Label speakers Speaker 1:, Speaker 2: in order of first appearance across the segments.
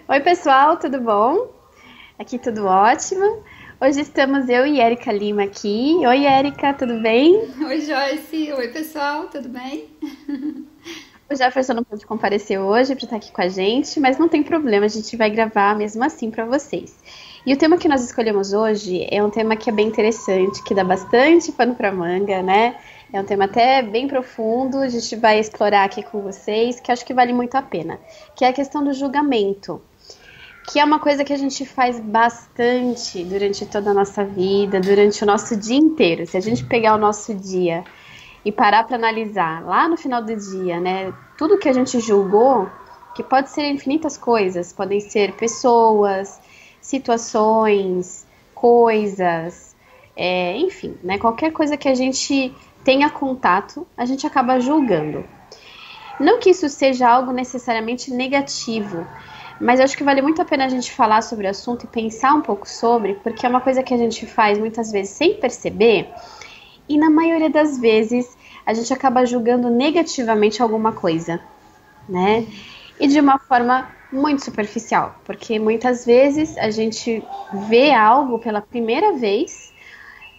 Speaker 1: Oi, pessoal, tudo bom? Aqui tudo ótimo. Hoje estamos eu e Erika Lima aqui. Oi, Erika, tudo bem?
Speaker 2: Oi, Joyce. Oi, pessoal, tudo bem?
Speaker 1: O Jefferson não pôde comparecer hoje para estar aqui com a gente, mas não tem problema, a gente vai gravar mesmo assim para vocês. E o tema que nós escolhemos hoje é um tema que é bem interessante, que dá bastante pano para manga, né? É um tema até bem profundo, a gente vai explorar aqui com vocês, que acho que vale muito a pena, que é a questão do julgamento. Que é uma coisa que a gente faz bastante durante toda a nossa vida, durante o nosso dia inteiro. Se a gente pegar o nosso dia e parar para analisar lá no final do dia, né, tudo que a gente julgou, que pode ser infinitas coisas, podem ser pessoas, situações, coisas, enfim, né, qualquer coisa que a gente tenha contato, a gente acaba julgando. Não que isso seja algo necessariamente negativo, mas acho que vale muito a pena a gente falar sobre o assunto e pensar um pouco sobre, porque é uma coisa que a gente faz muitas vezes sem perceber, e na maioria das vezes a gente acaba julgando negativamente alguma coisa, né? E de uma forma muito superficial, porque muitas vezes a gente vê algo pela primeira vez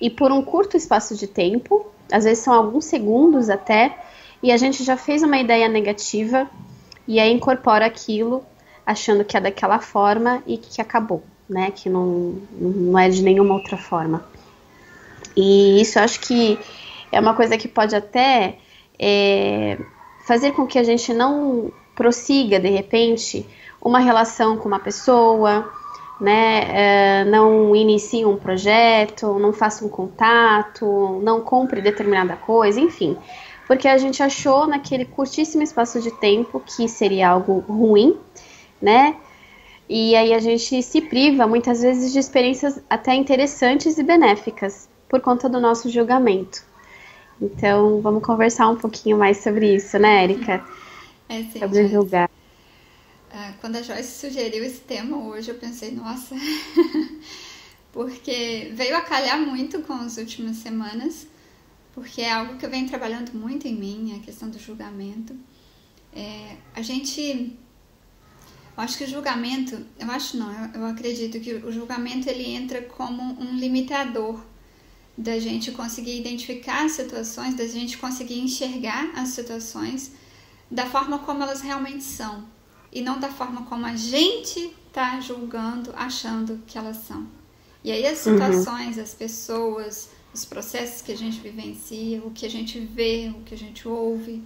Speaker 1: e por um curto espaço de tempo, às vezes são alguns segundos até, e a gente já fez uma ideia negativa e aí incorpora aquilo achando que é daquela forma e que acabou, né? Que não é de nenhuma outra forma. E isso eu acho que é uma coisa que pode até fazer com que a gente não prossiga, de repente, uma relação com uma pessoa, né? Não inicie um projeto, não faça um contato, não compre determinada coisa, enfim. Porque a gente achou naquele curtíssimo espaço de tempo que seria algo ruim, né? E aí a gente se priva muitas vezes de experiências até interessantes e benéficas por conta do nosso julgamento. Então, vamos conversar um pouquinho mais sobre isso, né, Erika?
Speaker 2: É sim,
Speaker 1: Sobre
Speaker 2: Joyce.
Speaker 1: julgar.
Speaker 2: Quando a Joyce sugeriu esse tema hoje, eu pensei, nossa, porque veio a calhar muito com as últimas semanas, porque é algo que eu venho trabalhando muito em mim, a questão do julgamento. A gente, eu acho que o julgamento, eu acho não, eu acredito que o julgamento ele entra como um limitador da gente conseguir identificar as situações, da gente conseguir enxergar as situações da forma como elas realmente são e não da forma como a gente está julgando, achando que elas são. E aí as situações, as pessoas, os processos que a gente vivencia, o que a gente vê, o que a gente ouve,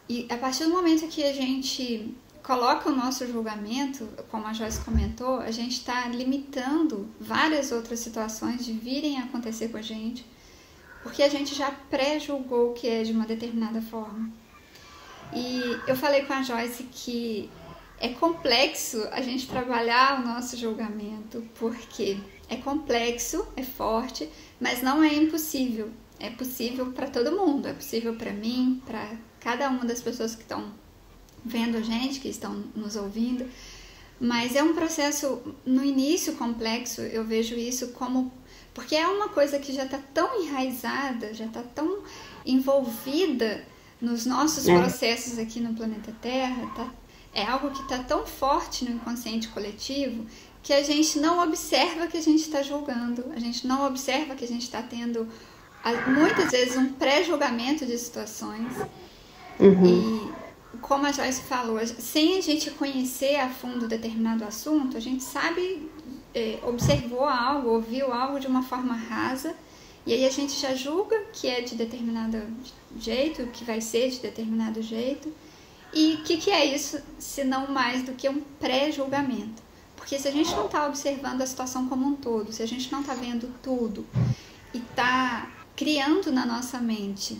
Speaker 2: e a partir do momento que a gente coloca o nosso julgamento, como a Joyce comentou, a gente está limitando várias outras situações de virem a acontecer com a gente, porque a gente já pré-julgou que é de uma determinada forma. E eu falei com a Joyce que é complexo a gente trabalhar o nosso julgamento, porque é complexo, é forte, mas não é impossível. É possível para todo mundo, é possível para mim, para cada uma das pessoas que estão vendo a gente, que estão nos ouvindo, mas é um processo no início complexo. Eu vejo isso como porque é uma coisa que já está tão enraizada, já está tão envolvida nos nossos processos aqui no planeta Terra, é algo que está tão forte no inconsciente coletivo que a gente não observa que a gente está julgando, a gente não observa que a gente está tendo muitas vezes um pré-julgamento de situações. E como a Joyce falou, sem a gente conhecer a fundo determinado assunto, a gente sabe, observou algo, ouviu algo de uma forma rasa, e aí a gente já julga que é de determinado jeito, que vai ser de determinado jeito. E o que é isso, se não mais do que um pré-julgamento? Porque se a gente não está observando a situação como um todo, se a gente não está vendo tudo e está criando na nossa mente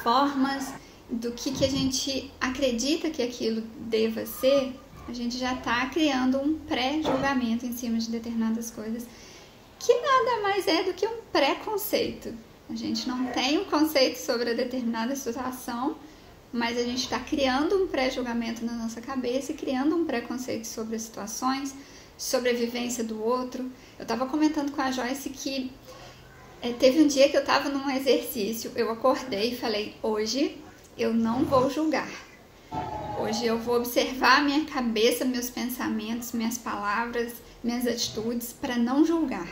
Speaker 2: formas do que a gente acredita que aquilo deva ser, a gente já está criando um pré-julgamento em cima de determinadas coisas, que nada mais é do que um preconceito. A gente não tem um conceito sobre a determinada situação, mas a gente está criando um pré-julgamento na nossa cabeça e criando um preconceito sobre as situações, sobre a vivência do outro. Eu estava comentando com a Joyce que teve um dia que eu estava num exercício, eu acordei e falei, hoje eu não vou julgar. Hoje eu vou observar a minha cabeça, meus pensamentos, minhas palavras, minhas atitudes, para não julgar.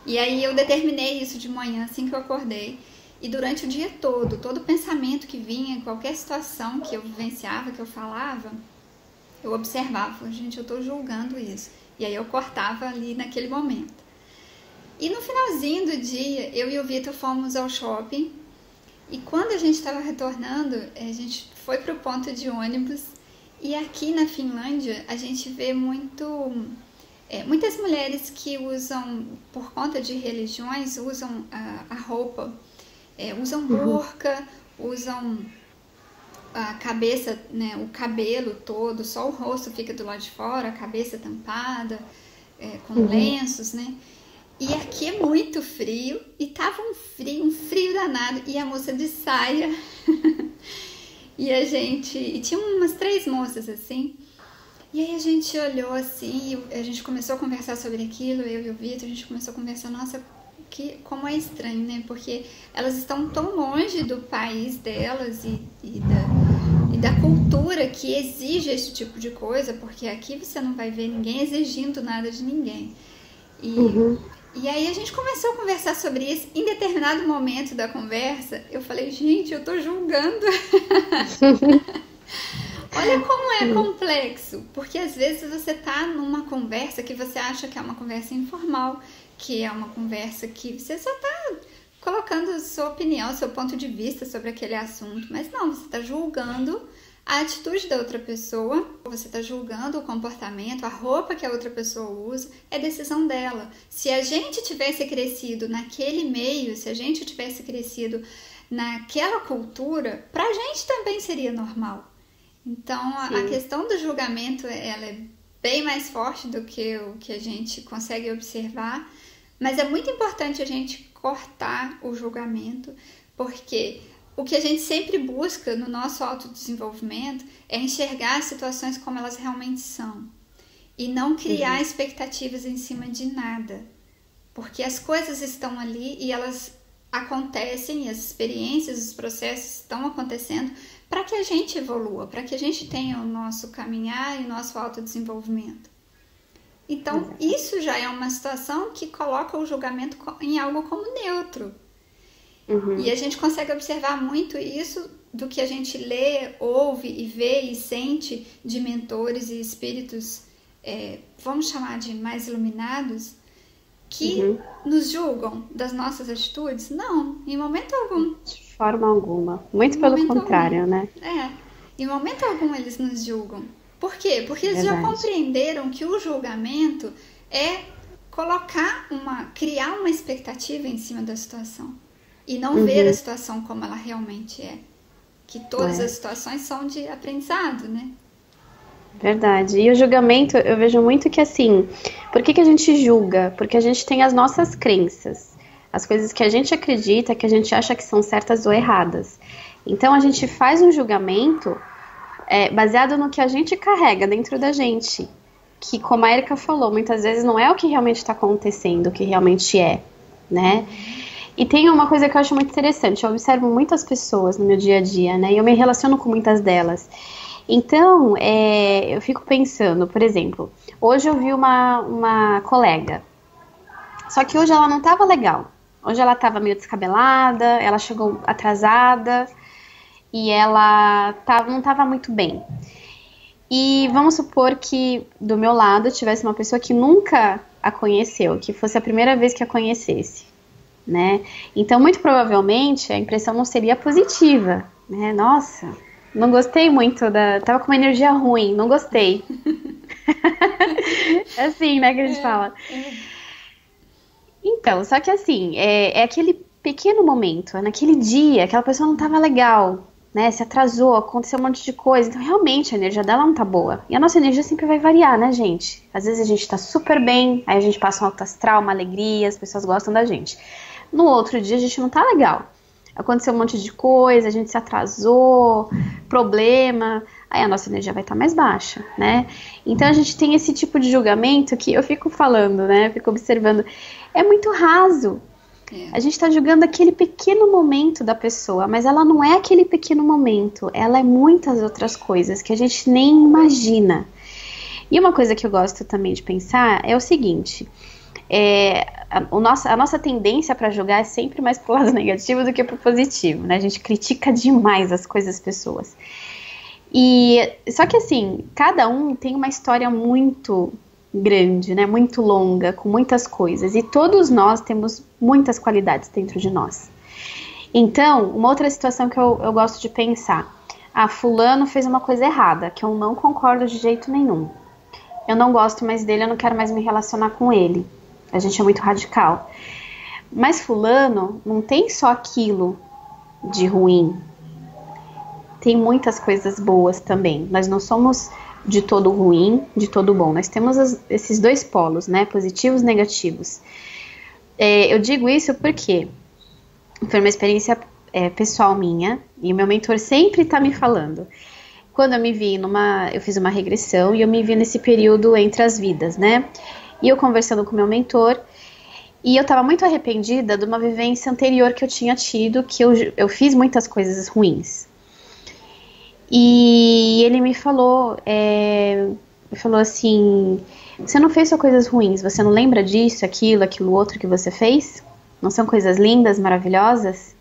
Speaker 2: E aí eu determinei isso de manhã, assim que eu acordei. E durante o dia todo pensamento que vinha, qualquer situação que eu vivenciava, que eu falava, eu observava, gente, eu estou julgando isso. E aí eu cortava ali naquele momento. E no finalzinho do dia, eu e o Vitor fomos ao shopping. E quando a gente estava retornando, a gente foi para o ponto de ônibus. E aqui na Finlândia, a gente vê muitas mulheres que usam, por conta de religiões, usam a roupa, usam burca, usam a cabeça, né, o cabelo todo, só o rosto fica do lado de fora, a cabeça tampada, com lenços, né? E aqui é muito frio, e tava um frio danado, e a moça de saia, e tinha umas 3 moças assim, e aí a gente olhou assim, e a gente começou a conversar sobre aquilo, eu e o Vitor, a gente começou a conversar, nossa, como é estranho, né? Porque elas estão tão longe do país delas e da cultura que exige esse tipo de coisa, porque aqui você não vai ver ninguém exigindo nada de ninguém. E aí a gente começou a conversar sobre isso. Em determinado momento da conversa, eu falei, gente, eu tô julgando. Olha como é complexo, porque às vezes você tá numa conversa que você acha que é uma conversa informal, que é uma conversa que você só tá colocando a sua opinião, seu ponto de vista sobre aquele assunto, mas não, você tá julgando a atitude da outra pessoa, você tá julgando o comportamento, a roupa que a outra pessoa usa, é decisão dela. Se a gente tivesse crescido naquele meio, se a gente tivesse crescido naquela cultura, pra gente também seria normal. Então, a questão do julgamento, ela é bem mais forte do que o que a gente consegue observar, mas é muito importante a gente cortar o julgamento, porque o que a gente sempre busca no nosso autodesenvolvimento é enxergar as situações como elas realmente são e não criar expectativas em cima de nada, porque as coisas estão ali e elas acontecem, e as experiências, os processos estão acontecendo para que a gente evolua, para que a gente tenha o nosso caminhar e o nosso autodesenvolvimento. Então, isso já é uma situação que coloca o julgamento em algo como neutro. E a gente consegue observar muito isso do que a gente lê, ouve e vê e sente de mentores e espíritos, vamos chamar de mais iluminados, que nos julgam das nossas atitudes? Não, em momento algum.
Speaker 1: De forma alguma. Muito pelo contrário, né?
Speaker 2: Em momento algum eles nos julgam. Por quê? Porque eles já compreenderam que o julgamento é criar uma expectativa em cima da situação. E não ver a situação como ela realmente é. Que todas as situações são de aprendizado, né?
Speaker 1: Verdade. E o julgamento, eu vejo muito que assim, por que a gente julga? Porque a gente tem as nossas crenças. As coisas que a gente acredita, que a gente acha que são certas ou erradas. Então a gente faz um julgamento baseado no que a gente carrega dentro da gente. Que, como a Erika falou, muitas vezes não é o que realmente está acontecendo, o que realmente é, né? E tem uma coisa que eu acho muito interessante, eu observo muitas pessoas no meu dia a dia, né, e eu me relaciono com muitas delas. Então, eu fico pensando, por exemplo, hoje eu vi uma colega, só que hoje ela não estava legal. Hoje ela estava meio descabelada, ela chegou atrasada e ela não estava muito bem. E vamos supor que do meu lado tivesse uma pessoa que nunca a conheceu, que fosse a primeira vez que a conhecesse. Né? Então, muito provavelmente, a impressão não seria positiva, né? Nossa, não gostei muito, tava com uma energia ruim, não gostei. Assim, né, que a gente fala. Então, só que assim, é aquele pequeno momento, naquele dia, aquela pessoa não tava legal, né? Se atrasou, aconteceu um monte de coisa, então realmente a energia dela não tá boa. E a nossa energia sempre vai variar, né, gente? Às vezes a gente tá super bem, aí a gente passa um alto astral, uma alegria, as pessoas gostam da gente. No outro dia a gente não tá legal. Aconteceu um monte de coisa, a gente se atrasou, problema, aí a nossa energia vai estar mais baixa, né? Então a gente tem esse tipo de julgamento que eu fico falando, né? Eu fico observando. É muito raso. A gente está julgando aquele pequeno momento da pessoa, mas ela não é aquele pequeno momento, ela é muitas outras coisas que a gente nem imagina. E uma coisa que eu gosto também de pensar é o seguinte, a nossa tendência para julgar é sempre mais pro lado negativo do que pro positivo, né? A gente critica demais as coisas, as pessoas. Só que assim, cada um tem uma história muito grande, né? Muito longa, com muitas coisas. E todos nós temos muitas qualidades dentro de nós. Então, uma outra situação que eu gosto de pensar. Fulano fez uma coisa errada, que eu não concordo de jeito nenhum. Eu não gosto mais dele, eu não quero mais me relacionar com ele. A gente é muito radical. Mas fulano não tem só aquilo de ruim. Tem muitas coisas boas também. Nós não somos de todo ruim, de todo bom. Nós temos esses dois polos, né? Positivos e negativos. Eu digo isso porque foi uma experiência pessoal minha. E o meu mentor sempre está me falando. Quando eu me vi eu fiz uma regressão e eu me vi nesse período entre as vidas, né? E eu conversando com o meu mentor, e eu estava muito arrependida de uma vivência anterior que eu tinha tido, que eu fiz muitas coisas ruins. E ele me falou assim, você não fez só coisas ruins, você não lembra disso, aquilo outro que você fez? Não são coisas lindas, maravilhosas?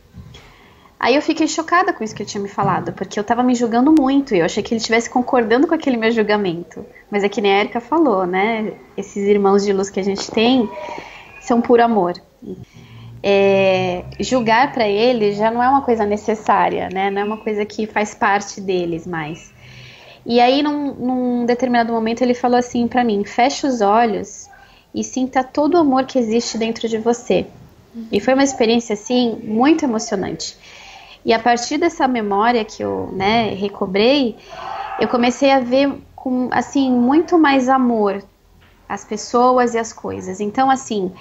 Speaker 1: Aí eu fiquei chocada com isso que ele tinha me falado, porque eu tava me julgando muito, e eu achei que ele estivesse concordando com aquele meu julgamento. Mas é que nem a Erika falou, né? Esses irmãos de luz que a gente tem são por amor. Julgar para ele já não é uma coisa necessária, né? Não é uma coisa que faz parte deles mais. E aí, num determinado momento, ele falou assim para mim, fecha os olhos e sinta todo o amor que existe dentro de você. E foi uma experiência, assim, muito emocionante. E a partir dessa memória que eu, né, recobrei, eu comecei a ver com, assim, muito mais amor as pessoas e as coisas. Então, assim,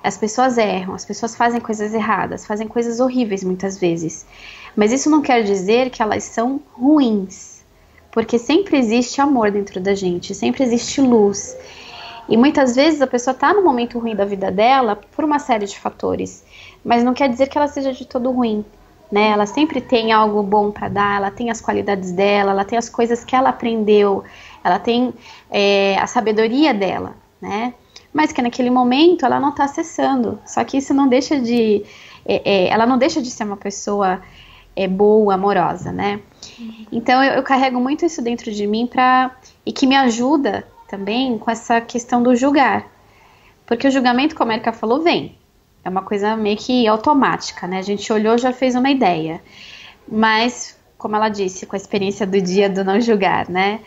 Speaker 1: as pessoas erram, as pessoas fazem coisas erradas, fazem coisas horríveis muitas vezes. Mas isso não quer dizer que elas são ruins, porque sempre existe amor dentro da gente, sempre existe luz. E muitas vezes a pessoa está no momento ruim da vida dela por uma série de fatores, mas não quer dizer que ela seja de todo ruim, né? Ela sempre tem algo bom para dar, ela tem as qualidades dela, ela tem as coisas que ela aprendeu, ela tem a sabedoria dela, né? Mas que naquele momento ela não está acessando. Só que isso não deixa de... ela não deixa de ser uma pessoa boa, amorosa, né? Então eu carrego muito isso dentro de mim e que me ajuda também com essa questão do julgar. Porque o julgamento, como a Erika falou, vem. É uma coisa meio que automática, né? A gente olhou, já fez uma ideia. Mas, como ela disse, com a experiência do dia do não julgar, né?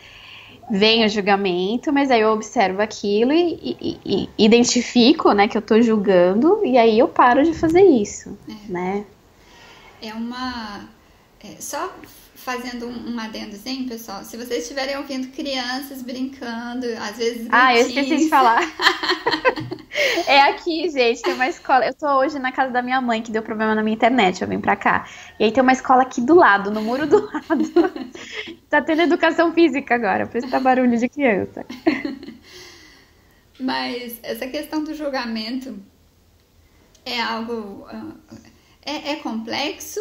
Speaker 1: Vem o julgamento, mas aí eu observo aquilo e identifico, né, que eu tô julgando, e aí eu paro de fazer isso, né?
Speaker 2: Só fazendo um adendozinho, pessoal, se vocês estiverem ouvindo crianças brincando, às vezes gritinhos...
Speaker 1: eu esqueci de falar. É aqui, gente, tem uma escola. Eu tô hoje na casa da minha mãe, que deu problema na minha internet, eu vim pra cá. E aí tem uma escola aqui do lado, no muro do lado. Tá tendo educação física agora, por isso tá barulho de criança.
Speaker 2: Mas essa questão do julgamento é algo... É complexo,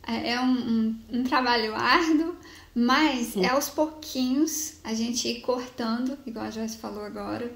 Speaker 2: é um trabalho árduo, mas é aos pouquinhos a gente ir cortando, igual a Joyce falou agora.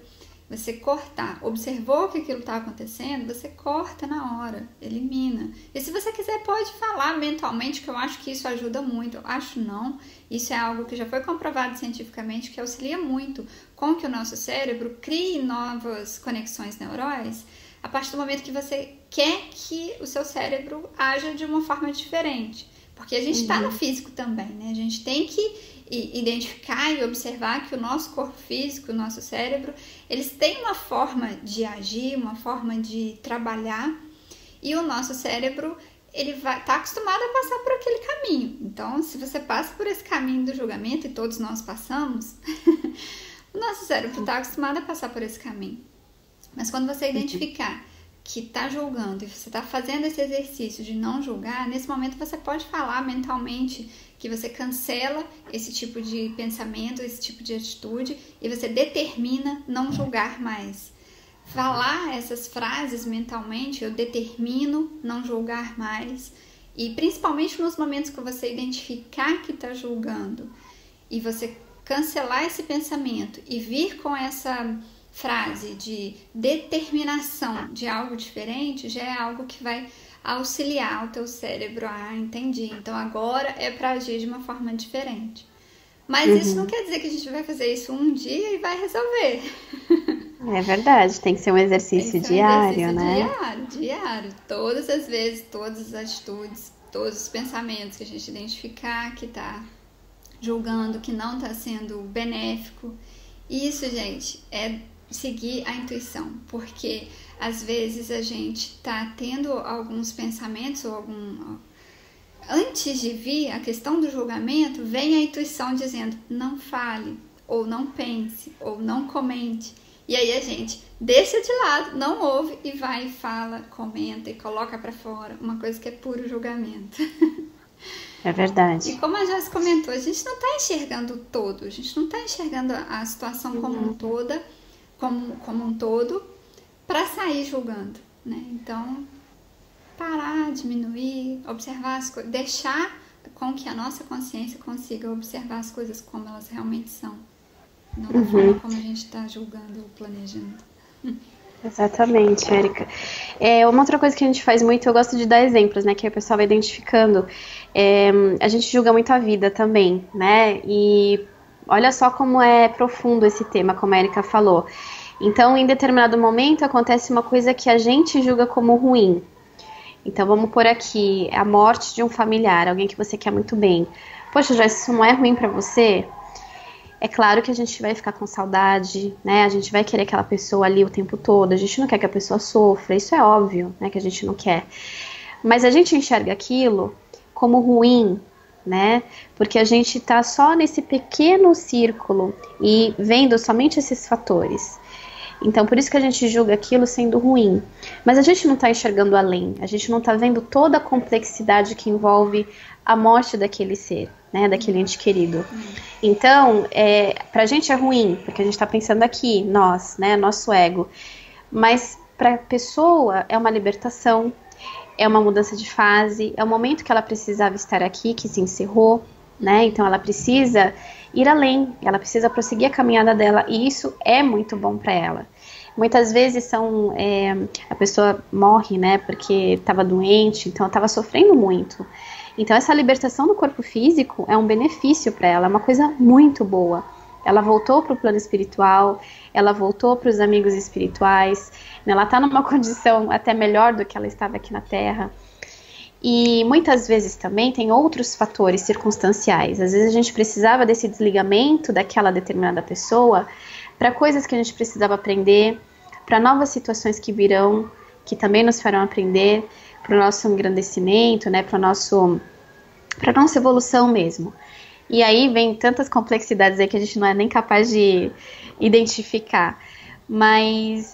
Speaker 2: Você cortar, observou que aquilo está acontecendo, você corta na hora, elimina. E se você quiser, pode falar mentalmente, que eu acho que isso ajuda muito. Eu acho não, isso é algo que já foi comprovado cientificamente, que auxilia muito com que o nosso cérebro crie novas conexões neurais, a partir do momento que você quer que o seu cérebro haja de uma forma diferente. Porque a gente está no físico também, né? A gente tem que identificar e observar que o nosso corpo físico, o nosso cérebro, eles têm uma forma de agir, uma forma de trabalhar, e o nosso cérebro, ele tá acostumado a passar por aquele caminho. Então, se você passa por esse caminho do julgamento, e todos nós passamos, o nosso cérebro está acostumado a passar por esse caminho. Mas quando você identificar que está julgando e você está fazendo esse exercício de não julgar, nesse momento você pode falar mentalmente que você cancela esse tipo de pensamento, esse tipo de atitude, e você determina não julgar mais. falar essas frases mentalmente, eu determino não julgar mais, e principalmente nos momentos que você identificar que está julgando e você cancelar esse pensamento e vir com essa frase de determinação de algo diferente, já é algo que vai auxiliar o teu cérebro a entendi. Então agora é para agir de uma forma diferente. Mas isso não quer dizer que a gente vai fazer isso um dia e vai resolver.
Speaker 1: É verdade, tem que ser um exercício diário, né?
Speaker 2: Diário. Todas as vezes, todas as atitudes, todos os pensamentos que a gente identificar que tá julgando, que não tá sendo benéfico. Isso, gente, é seguir a intuição, porque às vezes a gente tá tendo alguns pensamentos ou antes de vir a questão do julgamento, vem a intuição dizendo não fale, ou não pense, ou não comente. E aí a gente deixa de lado, não ouve e vai e fala, comenta e coloca pra fora uma coisa que é puro julgamento.
Speaker 1: É verdade.
Speaker 2: E como a Joyce comentou, a gente não tá enxergando o todo, a gente não tá enxergando a situação como um todo para sair julgando, né? Então, parar, diminuir, observar as coisas, deixar com que a nossa consciência consiga observar as coisas como elas realmente são, não da forma como a gente está julgando ou planejando.
Speaker 1: Exatamente, Érica. Uma outra coisa que a gente faz muito, eu gosto de dar exemplos, né, que aí o pessoal vai identificando. A gente julga muito a vida também, né, e olha só como é profundo esse tema, como a Érica falou. Então, em determinado momento, acontece uma coisa que a gente julga como ruim. Então, vamos pôr aqui a morte de um familiar, alguém que você quer muito bem. Poxa, já isso não é ruim pra você? É claro que a gente vai ficar com saudade, né? A gente vai querer aquela pessoa ali o tempo todo. A gente não quer que a pessoa sofra, isso é óbvio, né? Que a gente não quer. Mas a gente enxerga aquilo como ruim, né? Porque a gente tá só nesse pequeno círculo e vendo somente esses fatores. Então, por isso que a gente julga aquilo sendo ruim. Mas a gente não está enxergando além. A gente não está vendo toda a complexidade que envolve a morte daquele ser, né? Daquele ente querido. Então, pra gente é ruim, porque a gente está pensando aqui, nós, né? Nosso ego. Mas pra pessoa é uma libertação, é uma mudança de fase, é o momento que ela precisava estar aqui, que se encerrou, né? Então, ela precisa ir além, ela precisa prosseguir a caminhada dela, e isso é muito bom para ela. Muitas vezes a pessoa morre, né, porque estava doente, então estava sofrendo muito. Então essa libertação do corpo físico é um benefício para ela, é uma coisa muito boa. Ela voltou para o plano espiritual, ela voltou para os amigos espirituais, né, ela está numa condição até melhor do que ela estava aqui na Terra. E muitas vezes também tem outros fatores circunstanciais. Às vezes a gente precisava desse desligamento daquela determinada pessoa para coisas que a gente precisava aprender, para novas situações que virão, que também nos farão aprender, para o nosso engrandecimento, né, para a nossa evolução mesmo. E aí vem tantas complexidades aí que a gente não é nem capaz de identificar. Mas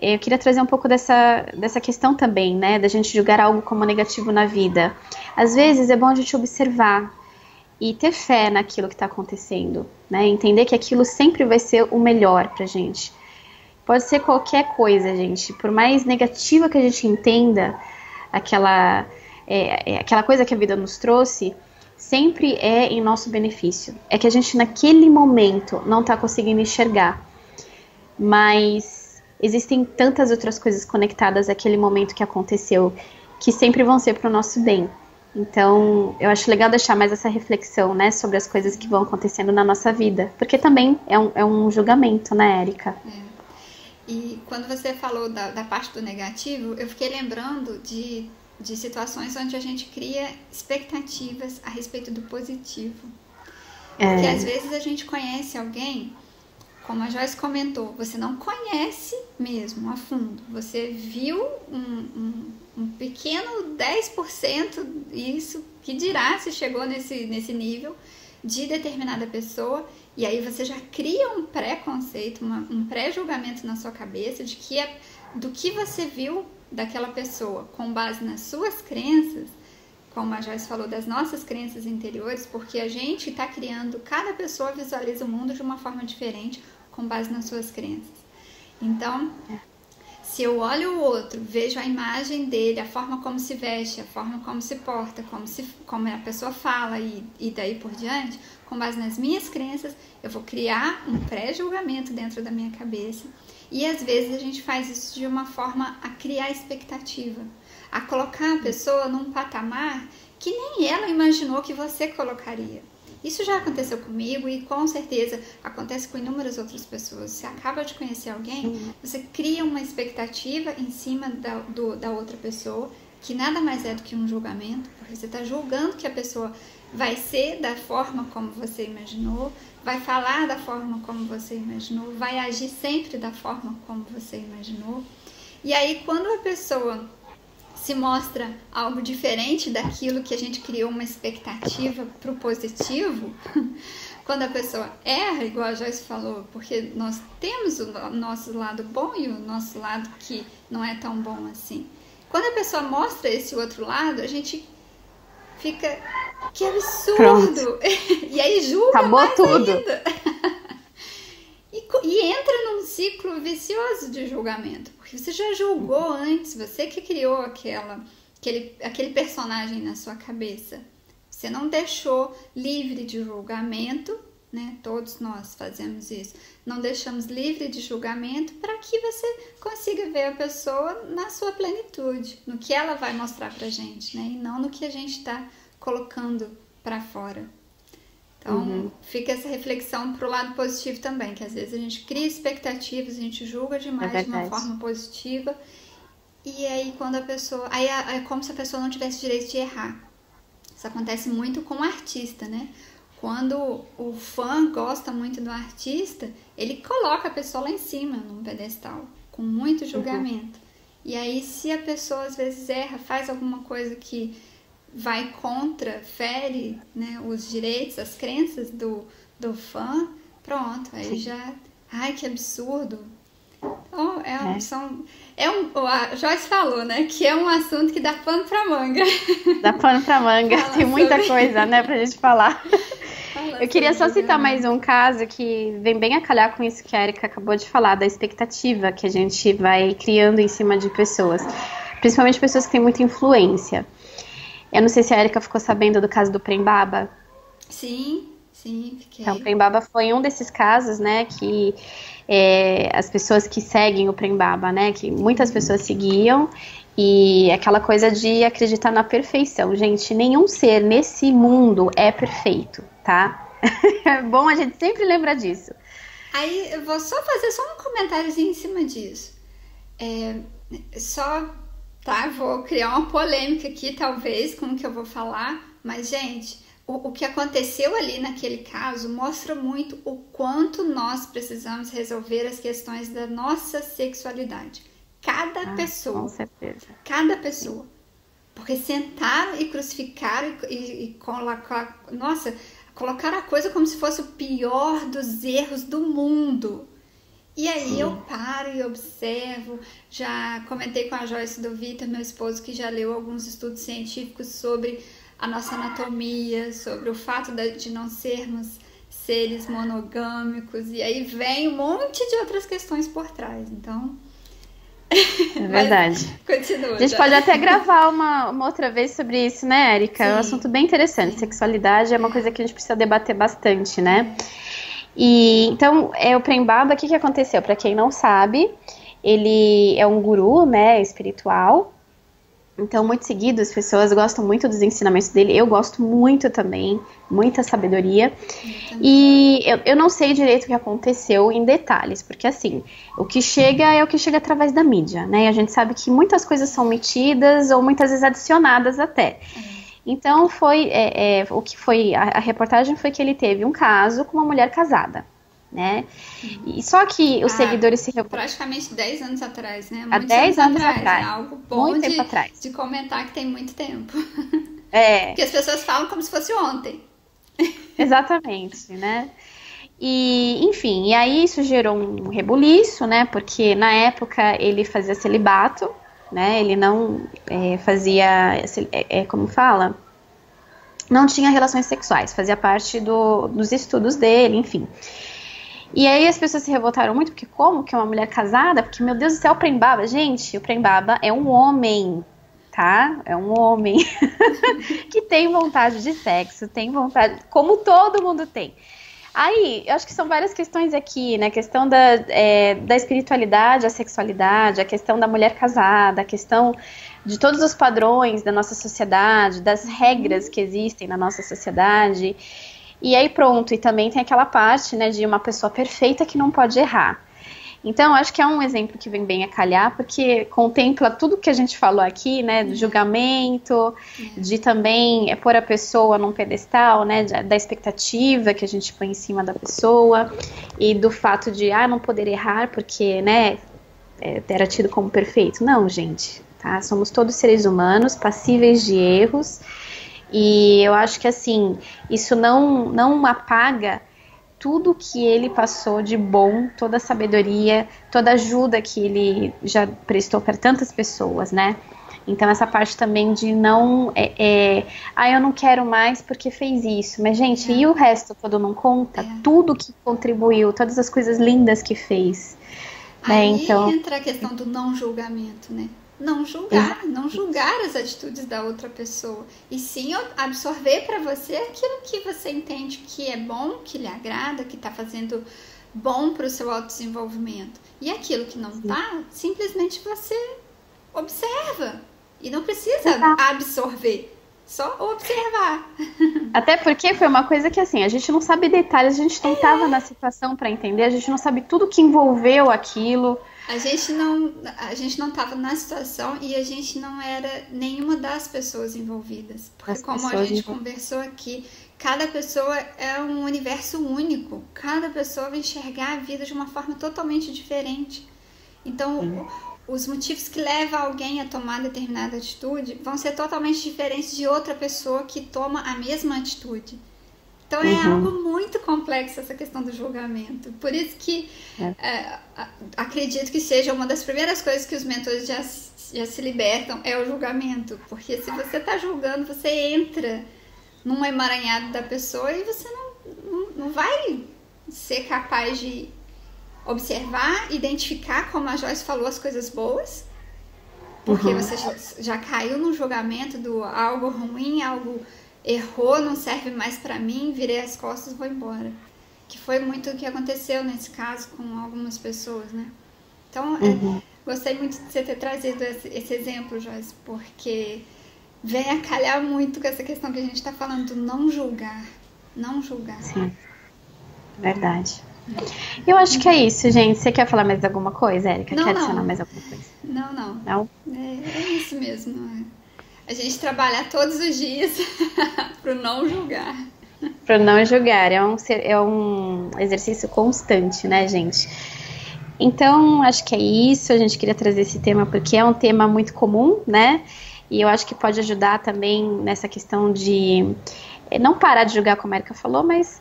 Speaker 1: eu queria trazer um pouco dessa questão também, né, da gente julgar algo como negativo na vida. Às vezes é bom a gente observar e ter fé naquilo que está acontecendo, né, entender que aquilo sempre vai ser o melhor pra gente. Pode ser qualquer coisa, gente, por mais negativa que a gente entenda aquela coisa que a vida nos trouxe, sempre é em nosso benefício. É que a gente naquele momento não está conseguindo enxergar. Mas existem tantas outras coisas conectadas àquele momento que aconteceu, que sempre vão ser para o nosso bem. Então, eu acho legal deixar mais essa reflexão, né, sobre as coisas que vão acontecendo na nossa vida. Porque também é um julgamento, né, Érica?
Speaker 2: E quando você falou da parte do negativo, eu fiquei lembrando de situações onde a gente cria expectativas a respeito do positivo. Porque às vezes a gente conhece alguém, como a Joyce comentou, você não conhece mesmo a fundo. Você viu um pequeno 10%, isso que dirá se chegou nesse nível de determinada pessoa, e aí você já cria um pré-conceito, um pré-julgamento na sua cabeça de que do que você viu daquela pessoa, com base nas suas crenças, como a Joyce falou, das nossas crenças interiores, porque a gente está criando, cada pessoa visualiza o mundo de uma forma diferente, com base nas suas crenças. Então, Se eu olho o outro, vejo a imagem dele, a forma como se veste, a forma como se porta, como a pessoa fala e daí por diante, com base nas minhas crenças, eu vou criar um pré-julgamento dentro da minha cabeça. E às vezes a gente faz isso de uma forma a criar expectativa, a colocar a pessoa num patamar que nem ela imaginou que você colocaria. Isso já aconteceu comigo e com certeza acontece com inúmeras outras pessoas. Você acaba de conhecer alguém, você cria uma expectativa em cima da outra pessoa, que nada mais é do que um julgamento, porque você está julgando que a pessoa vai ser da forma como você imaginou, vai falar da forma como você imaginou, vai agir sempre da forma como você imaginou. E aí, quando a pessoa se mostra algo diferente daquilo que a gente criou uma expectativa para o positivo, quando a pessoa erra, igual a Joyce falou, porque nós temos o nosso lado bom e o nosso lado que não é tão bom assim. Quando a pessoa mostra esse outro lado, a gente fica, que absurdo! E aí julga
Speaker 1: acabou
Speaker 2: mais
Speaker 1: tudo.
Speaker 2: ainda. E entra num ciclo vicioso de julgamento, porque você já julgou antes, você que criou aquele personagem na sua cabeça. Você não deixou livre de julgamento, né? Todos nós fazemos isso. Não deixamos livre de julgamento para que você consiga ver a pessoa na sua plenitude, no que ela vai mostrar pra gente, né? E não no que a gente está colocando para fora. Então, fica essa reflexão pro lado positivo também, que às vezes a gente cria expectativas, a gente julga demais de uma forma positiva, e aí quando a pessoa... Aí é como se a pessoa não tivesse direito de errar. Isso acontece muito com o artista, né? Quando o fã gosta muito do artista, ele coloca a pessoa lá em cima, num pedestal, com muito julgamento. E aí, se a pessoa às vezes erra, faz alguma coisa que vai contra, fere, né, os direitos, as crenças do fã, pronto, aí já... Ai, que absurdo! Então, a Joyce falou, né, que é um assunto que dá pano pra manga. Dá pano pra manga,
Speaker 1: tem muita coisa, né, pra gente falar. Eu queria só citar mais um caso que vem bem a calhar com isso que a Erika acabou de falar, da expectativa que a gente vai criando em cima de pessoas, principalmente pessoas que têm muita influência. Eu não sei se a Erika ficou sabendo do caso do Prembaba.
Speaker 2: Sim, fiquei.
Speaker 1: Então, o Prembaba foi um desses casos, né, que as pessoas que seguem o Prembaba, né, que muitas pessoas seguiam, e aquela coisa de acreditar na perfeição. Gente, nenhum ser nesse mundo é perfeito, tá? É bom a gente sempre lembrar disso.
Speaker 2: Aí, eu vou só fazer um comentáriozinho em cima disso. Tá, vou criar uma polêmica aqui, talvez, com o que eu vou falar, mas, gente, o que aconteceu ali naquele caso mostra muito o quanto nós precisamos resolver as questões da nossa sexualidade. Cada pessoa.
Speaker 1: Com certeza.
Speaker 2: Cada pessoa. Porque sentaram e crucificaram e colocaram a coisa como se fosse o pior dos erros do mundo. E aí eu paro e observo, já comentei com a Joyce do Vitor, meu esposo, que já leu alguns estudos científicos sobre a nossa anatomia, sobre o fato de não sermos seres monogâmicos, e aí vem um monte de outras questões por trás, então...
Speaker 1: É verdade.
Speaker 2: Continua.
Speaker 1: A gente pode até gravar uma outra vez sobre isso, né, Erika? É um assunto bem interessante. Sexualidade é uma coisa que a gente precisa debater bastante, né? E então, o Prembaba, o que aconteceu? Para quem não sabe, ele é um guru, né, espiritual. Então, muito seguido, as pessoas gostam muito dos ensinamentos dele. Eu gosto muito também, muita sabedoria. E eu não sei direito o que aconteceu em detalhes, porque assim, o que chega é o que chega através da mídia, né? E a gente sabe que muitas coisas são omitidas ou muitas vezes adicionadas até. Então, o que foi a reportagem foi que ele teve um caso com uma mulher casada, né? E só que os seguidores se...
Speaker 2: Praticamente 10 anos atrás, né?
Speaker 1: Há 10 anos atrás.
Speaker 2: É algo bom
Speaker 1: muito tempo atrás.
Speaker 2: De comentar que tem muito tempo. Porque as pessoas falam como se fosse ontem.
Speaker 1: Exatamente, né? E, enfim, e aí isso gerou um rebuliço, né? Porque na época ele fazia celibato, né? Ele não fazia, como fala? Não tinha relações sexuais, fazia parte dos estudos dele, enfim. E aí as pessoas se revoltaram muito, porque como que é uma mulher casada? Porque, meu Deus do céu, o Prembaba, gente, o Prembaba é um homem, tá? É um homem que tem vontade de sexo, tem vontade, como todo mundo tem. Aí, eu acho que são várias questões aqui, né? A questão da espiritualidade, a sexualidade, a questão da mulher casada, a questão de todos os padrões da nossa sociedade, das regras que existem na nossa sociedade. E aí pronto, e também tem aquela parte, né, de uma pessoa perfeita que não pode errar. Então, acho que é um exemplo que vem bem a calhar, porque contempla tudo que a gente falou aqui, né, do julgamento, de também pôr a pessoa num pedestal, né, da expectativa que a gente põe em cima da pessoa, e do fato de, não poder errar, porque, né, era tido como perfeito. Não, gente, tá? Somos todos seres humanos, passíveis de erros, e eu acho que, assim, isso não apaga tudo que ele passou de bom, toda a sabedoria, toda a ajuda que ele já prestou para tantas pessoas, né? Então essa parte também de não... eu não quero mais porque fez isso. Mas, gente, e o resto todo não conta? Tudo que contribuiu, todas as coisas lindas que fez. Né?
Speaker 2: Aí
Speaker 1: então...
Speaker 2: entra a questão do não julgamento, né? Não julgar as atitudes da outra pessoa, e sim absorver para você aquilo que você entende que é bom, que lhe agrada, que está fazendo bom para o seu autodesenvolvimento. E aquilo que não está, simplesmente você observa e não precisa absorver, só observar.
Speaker 1: Até porque foi uma coisa que, assim, a gente não sabe detalhes, a gente não estava na situação para entender, a gente não sabe tudo que envolveu aquilo.
Speaker 2: A gente não estava na situação e a gente não era nenhuma das pessoas envolvidas. Porque como a gente conversou aqui, cada pessoa é um universo único. Cada pessoa vai enxergar a vida de uma forma totalmente diferente. Então, os motivos que levam alguém a tomar determinada atitude vão ser totalmente diferentes de outra pessoa que toma a mesma atitude. Então é algo muito complexo essa questão do julgamento. Por isso que acredito que seja uma das primeiras coisas que os mentores já se libertam, é o julgamento. Porque se você está julgando, você entra num emaranhado da pessoa e você não vai ser capaz de observar, identificar, como a Joyce falou, as coisas boas. Porque você já caiu no julgamento do algo ruim, algo... errou, não serve mais pra mim, virei as costas e vou embora. Que foi muito o que aconteceu nesse caso com algumas pessoas, né? Então, gostei muito de você ter trazido esse exemplo, Joyce, porque vem a calhar muito com essa questão que a gente tá falando do não julgar. Não julgar.
Speaker 1: Sim, verdade. Eu acho que é isso, gente. Você quer falar mais alguma coisa, Érica? Quer adicionar mais alguma coisa?
Speaker 2: Não? É isso mesmo, A gente trabalhar todos os dias para não julgar.
Speaker 1: Para não julgar. É um exercício constante, né, gente? Então, acho que é isso. A gente queria trazer esse tema porque é um tema muito comum, né? E eu acho que pode ajudar também nessa questão de não parar de julgar, como a Érica falou, mas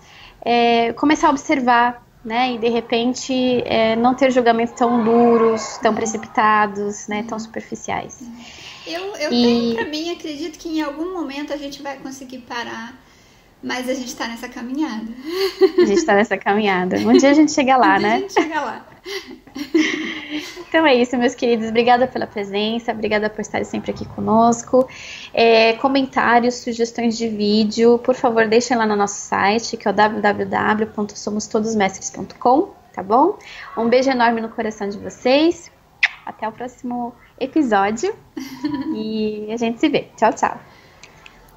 Speaker 1: começar a observar, né? E de repente não ter julgamentos tão duros, tão precipitados, né? Tão superficiais.
Speaker 2: Eu tenho pra mim, acredito que em algum momento a gente vai conseguir parar, mas a gente tá nessa caminhada.
Speaker 1: A gente tá nessa caminhada. Um dia a gente chega lá, né?
Speaker 2: A gente chega lá.
Speaker 1: Então é isso, meus queridos. Obrigada pela presença, obrigada por estarem sempre aqui conosco. Comentários, sugestões de vídeo, por favor, deixem lá no nosso site, que é o www.somostodosmestres.com, tá bom? Um beijo enorme no coração de vocês. Até o próximo episódio e a gente se vê. Tchau, tchau.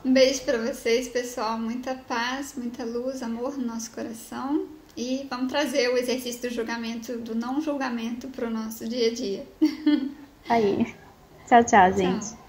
Speaker 2: Um beijo para vocês, pessoal. Muita paz, muita luz, amor no nosso coração. E vamos trazer o exercício do julgamento, do não julgamento para o nosso dia a dia.
Speaker 1: Aí. Tchau, tchau, gente.
Speaker 2: Tchau.